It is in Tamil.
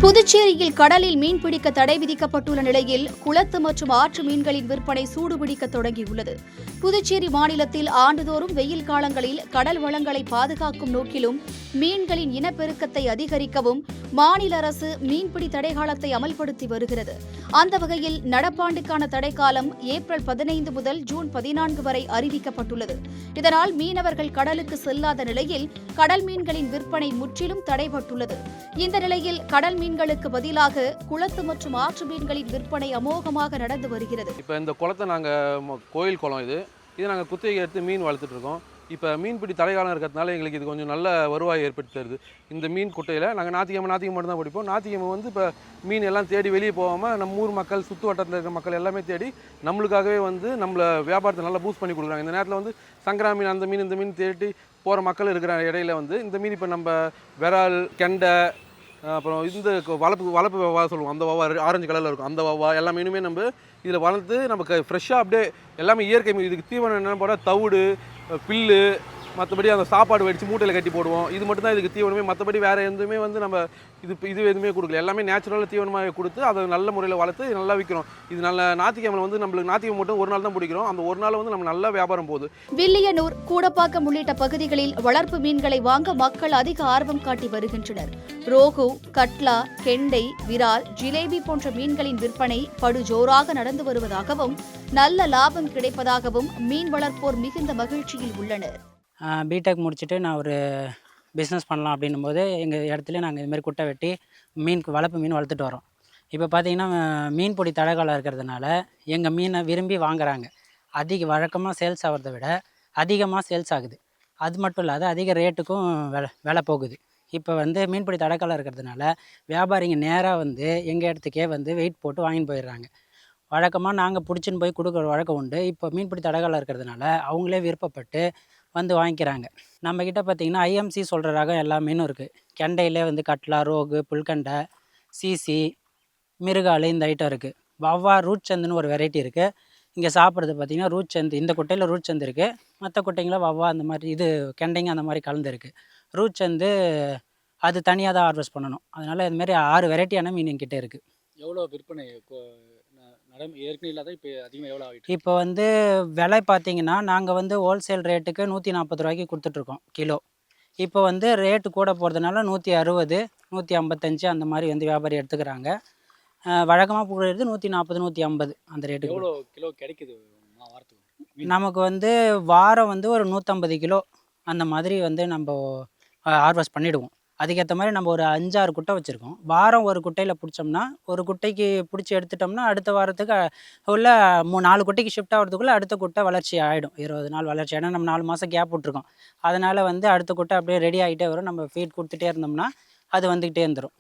புதுச்சேரியில் கடலில் மீன்பிடிக்க தடை விதிக்கப்பட்டுள்ள நிலையில் குளத்து மற்றும் ஆற்று மீன்களின் விற்பனை சூடுபிடிக்க தொடங்கியுள்ளது. புதுச்சேரி மாநிலத்தில் ஆண்டுதோறும் வெயில் காலங்களில் கடல் வளங்களை பாதுகாக்கும் நோக்கிலும் மீன்களின் இனப்பெருக்கத்தை அதிகரிக்கவும் மாநில அரசு மீன்பிடி தடைக்காலத்தை அமல்படுத்தி வருகிறது. அந்த வகையில் நடப்பாண்டுக்கான தடைக்காலம் ஏப்ரல் 15 முதல் ஜூன் 14 வரை அறிவிக்கப்பட்டுள்ளது. இதனால் மீனவர்கள் கடலுக்கு செல்லாத நிலையில் கடல் மீன்களின் விற்பனை முற்றிலும் தடைபட்டுள்ளது. இந்த நிலையில் கடல் மீன்களுக்கு பதிலாக குளத்து மற்றும் ஆற்று மீன்களின் விற்பனை அமோகமாக நடந்து வருகிறது. இப்போ இந்த குளத்தை நாங்கள் கோயில் குளம் இது நாங்கள் குத்தகை எடுத்து மீன் வளர்த்துட்டு இருக்கோம். இப்போ மீன்பிடி தடைக்காலம் இருக்கிறதுனால எங்களுக்கு இது கொஞ்சம் நல்ல வருவாய் ஏற்படுத்தி தருது. இந்த மீன் குட்டையில் நாங்கள் ஞாயிற்றுக்கிழமை மட்டும் தான் பிடிப்போம். ஞாயிற்றுக்கிழமை இப்போ மீன் எல்லாம் தேடி வெளியே போகாமல் நம்ம ஊர் மக்கள் சுற்று வட்டத்தில் இருக்கிற மக்கள் எல்லாமே தேடி நம்மளுக்காகவே நம்மளை வியாபாரத்தை நல்லா பூஸ்ட் பண்ணி கொடுக்குறாங்க. இந்த நேரத்தில் சங்கரா மீன் அந்த மீன் இந்த மீன் தேடி போகிற மக்கள் இருக்கிற இடையில இந்த மீன் இப்போ நம்ம விரால் கெண்டை அப்புறம் இந்த வளப்பு வவ்வா சொல்லுவோம். அந்த வவ்வா ஆரஞ்சு கலரில் இருக்கும். அந்த வவ்வா எல்லா மீனுமே நம்ம இதில் வளர்த்து நமக்கு ஃப்ரெஷ்ஷாக அப்படியே எல்லாமே இயற்கை மீன். இதுக்கு தீவனம் என்னென்னு போட்டால் தவிடு பில்லு மற்றபடி அந்த சாப்பாடு வெடித்து மூட்டையில் கட்டி போடுவோம். இது மட்டும் தான் இதுக்கு தீவனமே. மற்றபடி வேறு எதுவுமே நம்ம இது எதுவுமே கொடுக்கல. எல்லாமே நேச்சுரலாக தீவனமாக கொடுத்து அதை நல்ல முறையில் வளர்த்து நல்லா விற்கிறோம். இது நல்ல ஞாயிற்றுக்கிழமை நம்மளுக்கு ஞாயிற்றுக்கிழமை மட்டும் ஒரு நாள் தான் பிடிக்கிறோம். அந்த ஒரு நாள் நம்ம நல்ல வியாபாரம் போகுது. வில்லியனூர், கூடப்பாக்கம் உள்ளிட்ட பகுதிகளில் வளர்ப்பு மீன்களை வாங்க மக்கள் அதிக ஆர்வம் காட்டி வருகின்றனர். ரோகு, கட்லா, கெண்டை, விரால், ஜிலேபி போன்ற மீன்களின் விற்பனை படுஜோராக நடந்து வருவதாகவும் நல்ல லாபம் கிடைப்பதாகவும் மீன் வளர்ப்போர் மிகுந்த மகிழ்ச்சியில் உள்ளனர். பிடெக் முடிச்சுட்டு நான் ஒரு பிஸ்னஸ் பண்ணலாம் அப்படின்னும் போது எங்கள் இடத்துல நாங்கள் இதுமாதிரி குட்டை வெட்டி வளர்ப்பு மீன் வளர்த்துட்டு வரோம். இப்போ பார்த்திங்கன்னா மீன் பிடி தடைக்காலம் இருக்கிறதுனால எங்கள் மீனை விரும்பி வாங்குறாங்க. வழக்கமாக சேல்ஸ் ஆகிறத விட அதிகமாக சேல்ஸ் ஆகுது. அது மட்டும் இல்லாத அதிக ரேட்டுக்கும் விலை போகுது. இப்போ மீன்பிடி தடைக்காலம் இருக்கிறதுனால வியாபாரிங்க நேராக எங்கள் இடத்துக்கே வெயிட் போட்டு வாங்கின்னு போயிடுறாங்க. வழக்கமாக நாங்கள் பிடிச்சின்னு போய் கொடுக்குற வழக்கம் உண்டு. இப்போ மீன்பிடி தடைக்காலம் இருக்கிறதுனால அவங்களே விருப்பப்பட்டு வாங்கிக்கிறாங்க. நம்மக்கிட்ட பார்த்திங்கன்னா ஐஎம்சி சொல்கிற ரகம் எல்லா மீனும் இருக்குது. கெண்டையிலே கட்லா, ரோகு, புல்கண்டை, சீசி, மிருகால் இந்த ஐட்டம் இருக்குது. வவ்வா, ரூட்சந்துன்னு ஒரு வெரைட்டி இருக்குது. இங்கே சாப்பிட்றது பார்த்திங்கன்னா ரூட்சந்து, இந்த குட்டையில் ரூட்சந்து இருக்குது. மற்ற குட்டைங்களில் வவ்வா அந்த மாதிரி கெண்டைங்க அந்த மாதிரி கலந்துருக்கு. ரூட்சந்து அது தனியாக தான் ஹார்வெஸ்ட் பண்ணணும். அதனால் இதுமாரி 6 வெரைட்டியான மீன் என்கிட்ட இருக்குது. எவ்வளோ விற்பனை ஏற்கனவே இல்லாத இப்போ அதிகமாக எவ்வளோ ஆகிட்டு? இப்போ விலை பார்த்திங்கன்னா நாங்கள் ஹோல்சேல் ரேட்டுக்கு 140 ரூபாய்க்கு கொடுத்துட்ருக்கோம் கிலோ. இப்போ ரேட்டு கூட போகிறதுனால 160, 155 அந்த மாதிரி வியாபாரி எடுத்துக்கிறாங்க. வழக்கமாக போடுறது 140, 150 அந்த ரேட்டுக்கு. எவ்வளோ கிலோ கிடைக்குது வாரத்துக்கு? நமக்கு வாரம் ஒரு 150 கிலோ அந்த மாதிரி நம்ம ஹார்வெஸ்ட் பண்ணிவிடுவோம். அதுக்கேற்ற மாதிரி நம்ம ஒரு 5-6 குட்டை வச்சுருக்கோம். வாரம் ஒரு குட்டையில் பிடிச்சோம்னா ஒரு குட்டைக்கு பிடிச்சி எடுத்துட்டோம்னா அடுத்த வாரத்துக்கு உள்ள 4 குட்டைக்கு ஷிஃப்ட் ஆகிறதுக்குள்ளே அடுத்த குட்டை வளர்ச்சி ஆகிடும். 20 நாள் வளர்ச்சி. ஏன்னா நம்ம 4 மாதம் கேப் விட்ருக்கோம். அதனால் அடுத்த குட்டை அப்படியே ரெடி ஆகிட்டே வரும். நம்ம ஃபீட் கொடுத்துட்டே இருந்தோம்னா அது வந்துக்கிட்டே இருந்துடும்.